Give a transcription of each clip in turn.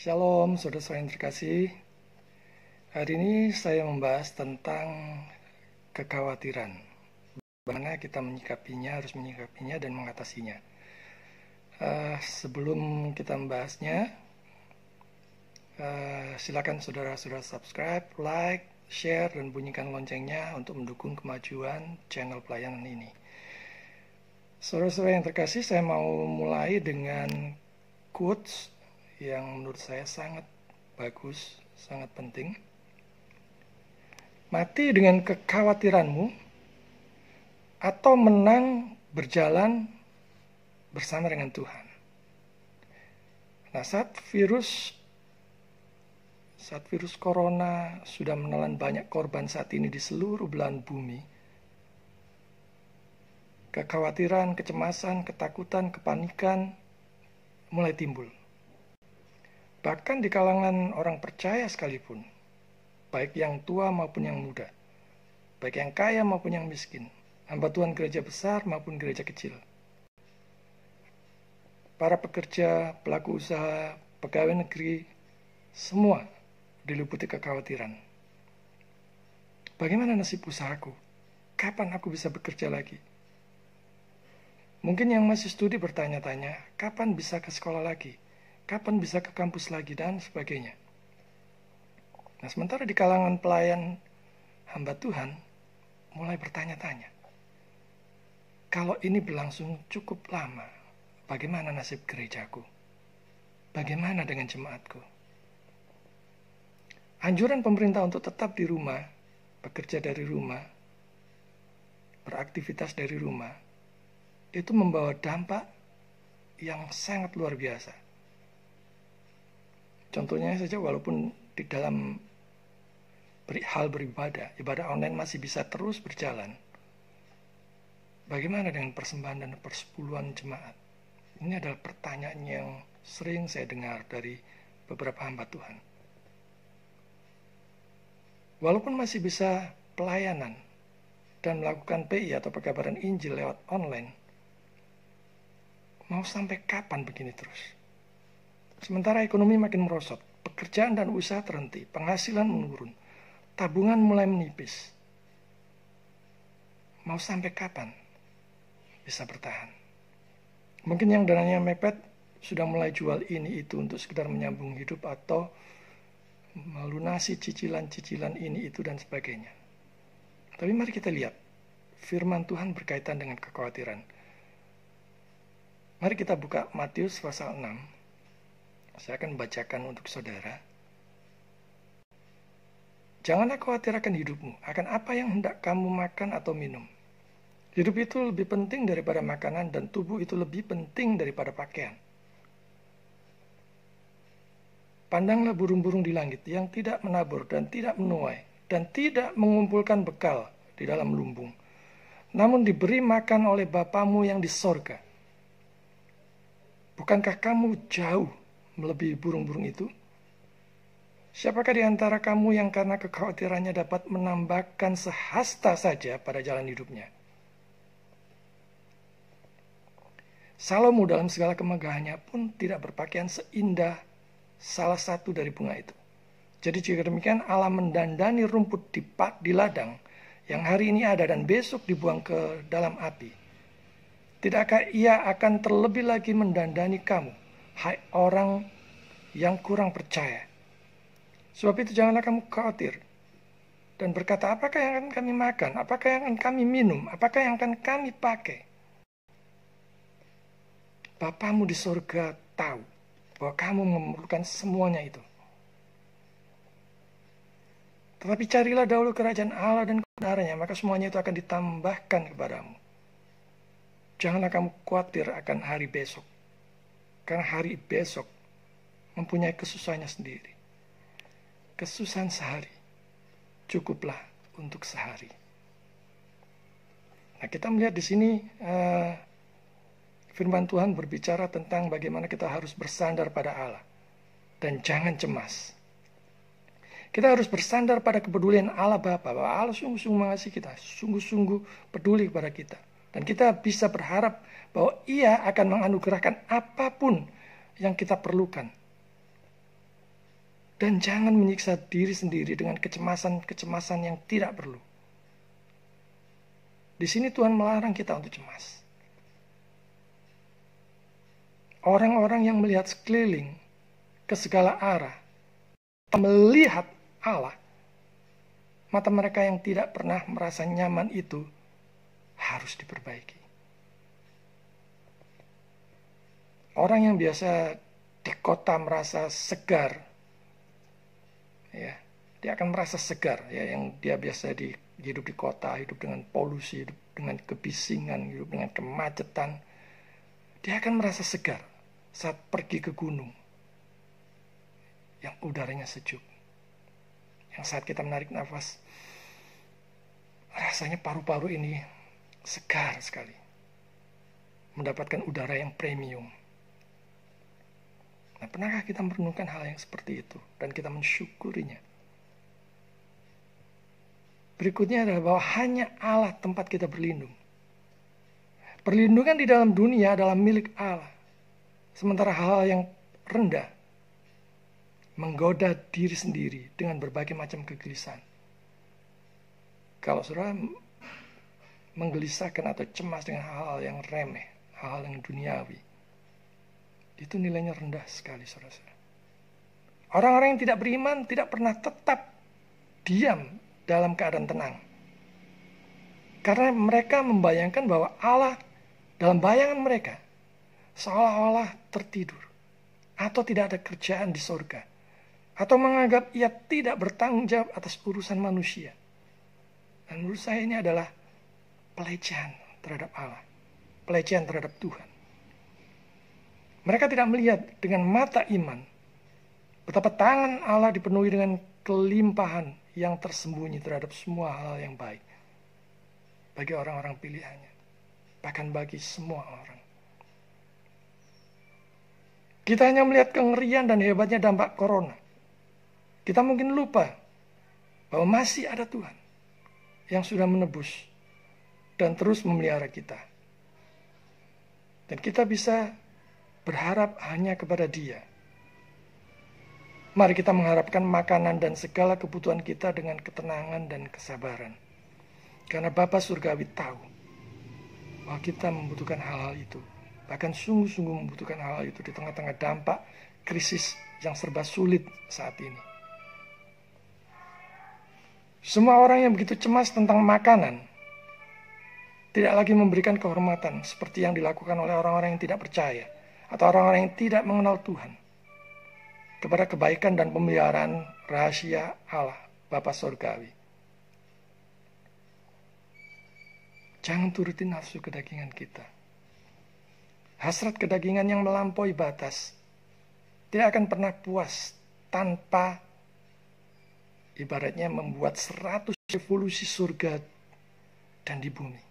Shalom, saudara-saudara yang terkasih. Hari ini saya membahas tentang kekhawatiran. Bagaimana kita harus menyikapinya dan mengatasinya. Sebelum kita membahasnya, silakan saudara-saudara subscribe, like, share, dan bunyikan loncengnya untuk mendukung kemajuan channel pelayanan ini. Saudara-saudara yang terkasih, saya mau mulai dengan quotes yang menurut saya sangat bagus, sangat penting. Mati dengan kekhawatiranmu atau menang berjalan bersama dengan Tuhan. Nah, saat virus corona sudah menelan banyak korban saat ini di seluruh belahan bumi, kekhawatiran, kecemasan, ketakutan, kepanikan mulai timbul. Bahkan di kalangan orang percaya sekalipun, baik yang tua maupun yang muda, baik yang kaya maupun yang miskin, hamba Tuhan gereja besar maupun gereja kecil, para pekerja, pelaku usaha, pegawai negeri, semua diliputi kekhawatiran. Bagaimana nasib usahaku? Kapan aku bisa bekerja lagi? Mungkin yang masih studi bertanya-tanya, kapan bisa ke sekolah lagi? Kapan bisa ke kampus lagi? Dan sebagainya. Nah, sementara di kalangan pelayan hamba Tuhan mulai bertanya-tanya, kalau ini berlangsung cukup lama, bagaimana nasib gerejaku? Bagaimana dengan jemaatku? Anjuran pemerintah untuk tetap di rumah, bekerja dari rumah, beraktivitas dari rumah, itu membawa dampak yang sangat luar biasa. Contohnya saja, walaupun di dalam hal beribadah, ibadah online masih bisa terus berjalan, bagaimana dengan persembahan dan persepuluhan jemaat? Ini adalah pertanyaan yang sering saya dengar dari beberapa hamba Tuhan. Walaupun masih bisa pelayanan dan melakukan PI atau pekabaran Injil lewat online, mau sampai kapan begini terus? Sementara ekonomi makin merosot, pekerjaan dan usaha terhenti, penghasilan menurun, tabungan mulai menipis. Mau sampai kapan bisa bertahan? Mungkin yang dananya mepet sudah mulai jual ini itu untuk sekedar menyambung hidup atau melunasi cicilan-cicilan ini itu dan sebagainya. Tapi mari kita lihat, firman Tuhan berkaitan dengan kekhawatiran. Mari kita buka Matius pasal 6. Saya akan bacakan untuk saudara. Janganlah khawatir akan hidupmu, akan apa yang hendak kamu makan atau minum. Hidup itu lebih penting daripada makanan dan tubuh itu lebih penting daripada pakaian. Pandanglah burung-burung di langit yang tidak menabur dan tidak menuai dan tidak mengumpulkan bekal di dalam lumbung, namun diberi makan oleh Bapamu yang di sorga. Bukankah kamu jauh melebihi burung-burung itu? Siapakah di antara kamu yang karena kekhawatirannya dapat menambahkan sehasta saja pada jalan hidupnya? Salomo dalam segala kemegahannya pun tidak berpakaian seindah salah satu dari bunga itu. Jadi jika demikian Allah mendandani rumput di ladang yang hari ini ada dan besok dibuang ke dalam api. Tidakkah ia akan terlebih lagi mendandani kamu, hai orang yang kurang percaya? Sebab itu janganlah kamu khawatir dan berkata, apakah yang akan kami makan, apakah yang akan kami minum, apakah yang akan kami pakai? Bapamu di surga tahu bahwa kamu memerlukan semuanya itu. Tetapi carilah dahulu kerajaan Allah dan kebenarannya, maka semuanya itu akan ditambahkan kepadamu. Janganlah kamu khawatir akan hari besok, karena hari besok mempunyai kesusahannya sendiri. Kesusahan sehari cukuplah untuk sehari. Nah, kita melihat di sini firman Tuhan berbicara tentang bagaimana kita harus bersandar pada Allah dan jangan cemas. Kita harus bersandar pada kepedulian Allah Bapa, bahwa Allah sungguh-sungguh mengasihi kita, sungguh-sungguh peduli kepada kita. Dan kita bisa berharap bahwa Ia akan menganugerahkan apapun yang kita perlukan. Dan jangan menyiksa diri sendiri dengan kecemasan-kecemasan yang tidak perlu. Di sini Tuhan melarang kita untuk cemas. Orang-orang yang melihat sekeliling ke segala arah, melihat Allah, mata mereka yang tidak pernah merasa nyaman itu harus diperbaiki. Orang yang biasa di kota merasa segar, ya, dia akan merasa segar, ya, yang dia biasa hidup di kota, hidup dengan polusi, hidup dengan kebisingan, hidup dengan kemacetan, dia akan merasa segar saat pergi ke gunung yang udaranya sejuk, yang saat kita menarik nafas rasanya paru-paru ini segar sekali, mendapatkan udara yang premium. Nah, pernahkah kita merenungkan hal yang seperti itu dan kita mensyukurinya? Berikutnya adalah bahwa hanya Allah tempat kita berlindung. Perlindungan di dalam dunia adalah milik Allah. Sementara hal yang rendah menggoda diri sendiri dengan berbagai macam kegelisahan. Kalau saudara menggelisahkan atau cemas dengan hal-hal yang remeh, hal-hal yang duniawi, itu nilainya rendah sekali, saudara-saudara. Orang-orang yang tidak beriman tidak pernah tetap diam dalam keadaan tenang. Karena mereka membayangkan bahwa Allah dalam bayangan mereka seolah-olah tertidur atau tidak ada kerjaan di surga, atau menganggap ia tidak bertanggung jawab atas urusan manusia. Dan menurut saya ini adalah pelecehan terhadap Allah, pelecehan terhadap Tuhan. Mereka tidak melihat dengan mata iman betapa tangan Allah dipenuhi dengan kelimpahan yang tersembunyi terhadap semua hal yang baik bagi orang-orang pilihannya, bahkan bagi semua orang. Kita hanya melihat kengerian dan hebatnya dampak corona. Kita mungkin lupa bahwa masih ada Tuhan yang sudah menebus dan terus memelihara kita. Dan kita bisa berharap hanya kepada Dia. Mari kita mengharapkan makanan dan segala kebutuhan kita dengan ketenangan dan kesabaran. Karena Bapa Surgawi tahu bahwa kita membutuhkan hal-hal itu. Bahkan sungguh-sungguh membutuhkan hal-hal itu di tengah-tengah dampak krisis yang serba sulit saat ini. Semua orang yang begitu cemas tentang makanan tidak lagi memberikan kehormatan seperti yang dilakukan oleh orang-orang yang tidak percaya atau orang-orang yang tidak mengenal Tuhan kepada kebaikan dan pemeliharaan rahasia Allah Bapa Surgawi. Jangan turuti nafsu kedagingan kita. Hasrat kedagingan yang melampaui batas tidak akan pernah puas tanpa ibaratnya membuat 100 revolusi surga dan di bumi.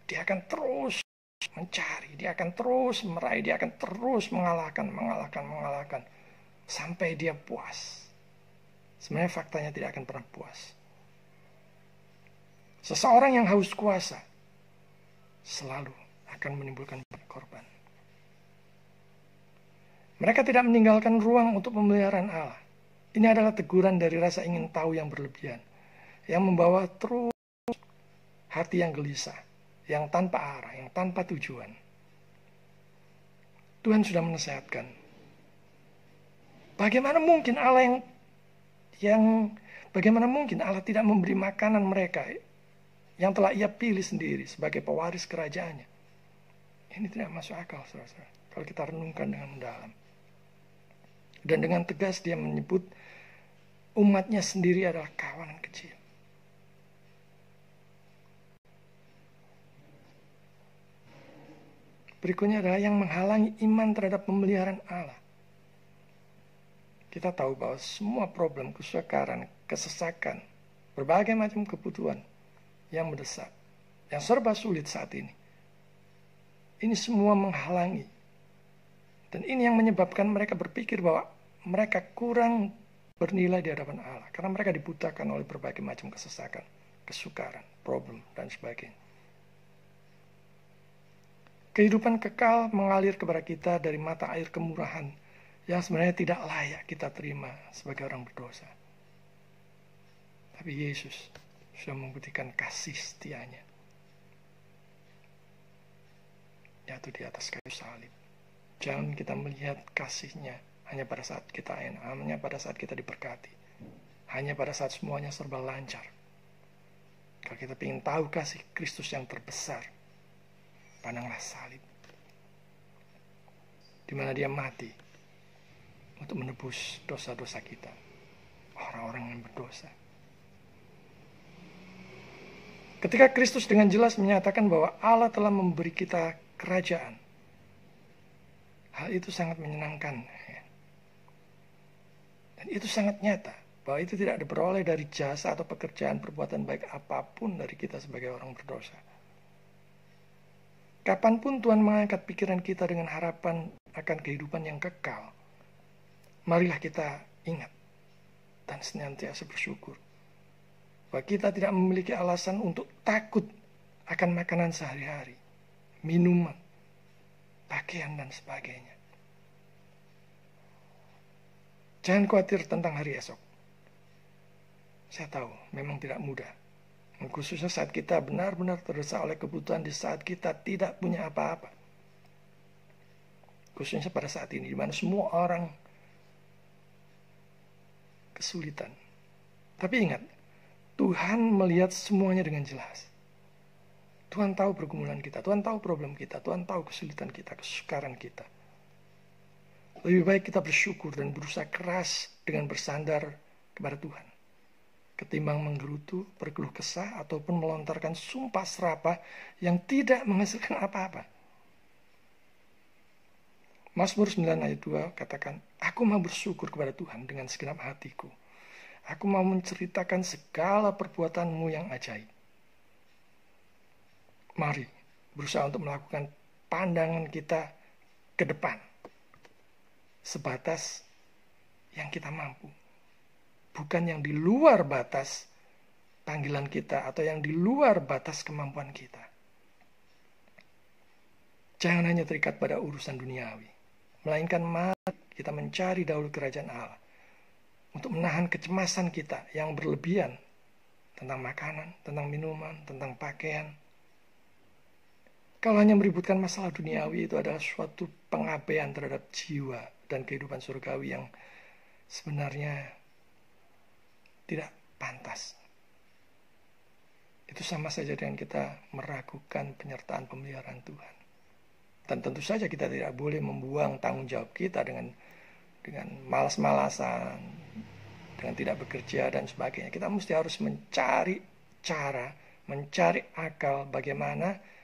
Dia akan terus mencari, dia akan terus meraih, dia akan terus mengalahkan sampai dia puas. Sebenarnya faktanya tidak akan pernah puas. Seseorang yang haus kuasa selalu akan menimbulkan korban. Mereka tidak meninggalkan ruang untuk pemeliharaan Allah. Ini adalah teguran dari rasa ingin tahu yang berlebihan, yang membawa terus hati yang gelisah, yang tanpa arah, yang tanpa tujuan. Tuhan sudah menasihatkan. Bagaimana mungkin Allah bagaimana mungkin Allah tidak memberi makanan mereka yang telah Ia pilih sendiri sebagai pewaris kerajaannya? Ini tidak masuk akal, saudara-saudara, kalau kita renungkan dengan mendalam. Dan dengan tegas Dia menyebut umatnya sendiri adalah kawanan kecil. Berikutnya adalah yang menghalangi iman terhadap pemeliharaan Allah. Kita tahu bahwa semua problem, kesukaran, kesesakan, berbagai macam kebutuhan yang mendesak, yang serba sulit saat ini semua menghalangi. Dan ini yang menyebabkan mereka berpikir bahwa mereka kurang bernilai di hadapan Allah. Karena mereka dibutakan oleh berbagai macam kesesakan, kesukaran, problem, dan sebagainya. Kehidupan kekal mengalir kepada kita dari mata air kemurahan yang sebenarnya tidak layak kita terima sebagai orang berdosa. Tapi Yesus sudah membuktikan kasih setianya, yaitu di atas kayu salib. Jangan kita melihat kasihnya hanya pada saat kita enak, hanya pada saat kita diberkati, hanya pada saat semuanya serba lancar. Kalau kita ingin tahu kasih Kristus yang terbesar, pandanglah salib, di mana dia mati untuk menebus dosa-dosa kita, orang-orang yang berdosa. Ketika Kristus dengan jelas menyatakan bahwa Allah telah memberi kita kerajaan, hal itu sangat menyenangkan. Dan itu sangat nyata, bahwa itu tidak diperoleh dari jasa atau pekerjaan perbuatan baik apapun dari kita sebagai orang berdosa. Kapanpun Tuhan mengangkat pikiran kita dengan harapan akan kehidupan yang kekal, marilah kita ingat dan senantiasa bersyukur bahwa kita tidak memiliki alasan untuk takut akan makanan sehari-hari, minuman, pakaian, dan sebagainya. Jangan khawatir tentang hari esok. Saya tahu memang tidak mudah, khususnya saat kita benar-benar terdesak oleh kebutuhan di saat kita tidak punya apa-apa. Khususnya pada saat ini, di mana semua orang kesulitan. Tapi ingat, Tuhan melihat semuanya dengan jelas. Tuhan tahu pergumulan kita, Tuhan tahu problem kita, Tuhan tahu kesulitan kita, kesukaran kita. Lebih baik kita bersyukur dan berusaha keras dengan bersandar kepada Tuhan, ketimbang menggerutu, berkeluh kesah, ataupun melontarkan sumpah serapah yang tidak menghasilkan apa-apa. Mazmur 9 ayat 2 katakan, aku mau bersyukur kepada Tuhan dengan segenap hatiku. Aku mau menceritakan segala perbuatanmu yang ajaib. Mari berusaha untuk melakukan pandangan kita ke depan, sebatas yang kita mampu. Bukan yang di luar batas panggilan kita atau yang di luar batas kemampuan kita. Jangan hanya terikat pada urusan duniawi, melainkan mari kita mencari dahulu kerajaan Allah untuk menahan kecemasan kita yang berlebihan tentang makanan, tentang minuman, tentang pakaian. Kalau hanya meributkan masalah duniawi, itu adalah suatu pengabaian terhadap jiwa dan kehidupan surgawi yang sebenarnya tidak pantas. Itu sama saja dengan kita meragukan penyertaan pemeliharaan Tuhan. Dan tentu saja kita tidak boleh membuang tanggung jawab kita dengan malas-malasan, dengan tidak bekerja dan sebagainya. Kita mesti harus mencari cara, mencari akal bagaimana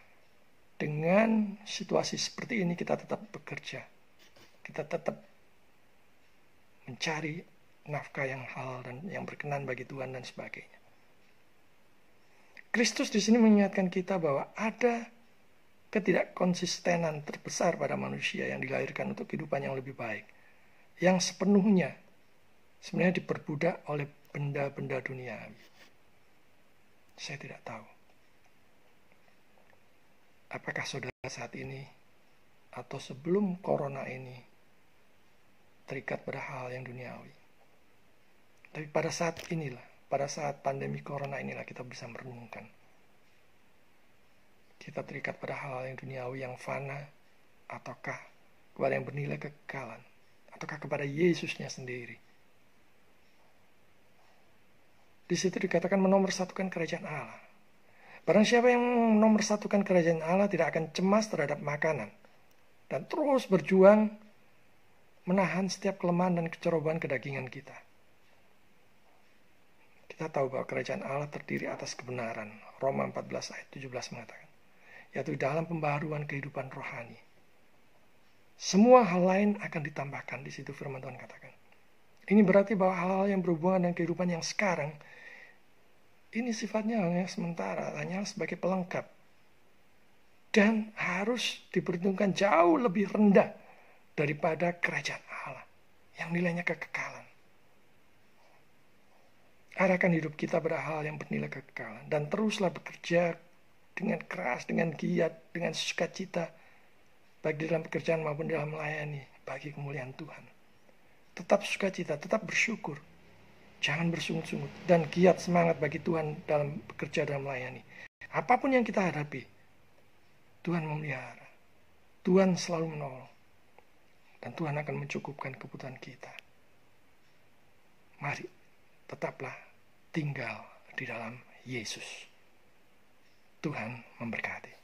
dengan situasi seperti ini kita tetap bekerja. Kita tetap mencari nafkah yang halal dan yang berkenan bagi Tuhan dan sebagainya. Kristus di sini mengingatkan kita bahwa ada ketidakkonsistenan terbesar pada manusia yang dilahirkan untuk kehidupan yang lebih baik, yang sepenuhnya sebenarnya diperbudak oleh benda-benda duniawi. Saya tidak tahu apakah saudara saat ini atau sebelum corona ini terikat pada hal yang duniawi. Tapi pada saat inilah, pada saat pandemi corona inilah kita bisa merenungkan. Kita terikat pada hal yang duniawi yang fana, ataukah kepada yang bernilai kekekalan, ataukah kepada Yesusnya sendiri. Di situ dikatakan menomorsatukan kerajaan Allah. Barang siapa yang menomorsatukan kerajaan Allah tidak akan cemas terhadap makanan, dan terus berjuang menahan setiap kelemahan dan kecerobohan kedagingan kita. Kita tahu bahwa kerajaan Allah terdiri atas kebenaran. Roma 14 ayat 17 mengatakan, yaitu dalam pembaharuan kehidupan rohani. Semua hal lain akan ditambahkan, di situ firman Tuhan katakan. Ini berarti bahwa hal-hal yang berhubungan dengan kehidupan yang sekarang, ini sifatnya hanya sementara, hanya sebagai pelengkap. Dan harus diperhitungkan jauh lebih rendah daripada kerajaan Allah, yang nilainya kekekalan. Arahkan hidup kita pada hal yang bernilai kekekalan, dan teruslah bekerja dengan keras, dengan giat, dengan sukacita, baik di dalam pekerjaan maupun dalam melayani, bagi kemuliaan Tuhan. tetap sukacita, tetap bersyukur. Jangan bersungut-sungut dan giat semangat bagi Tuhan dalam bekerja, dalam melayani. Apapun yang kita hadapi, Tuhan memelihara. Tuhan selalu menolong. Dan Tuhan akan mencukupkan kebutuhan kita. Mari, tetaplah tinggal di dalam Yesus. Tuhan memberkati.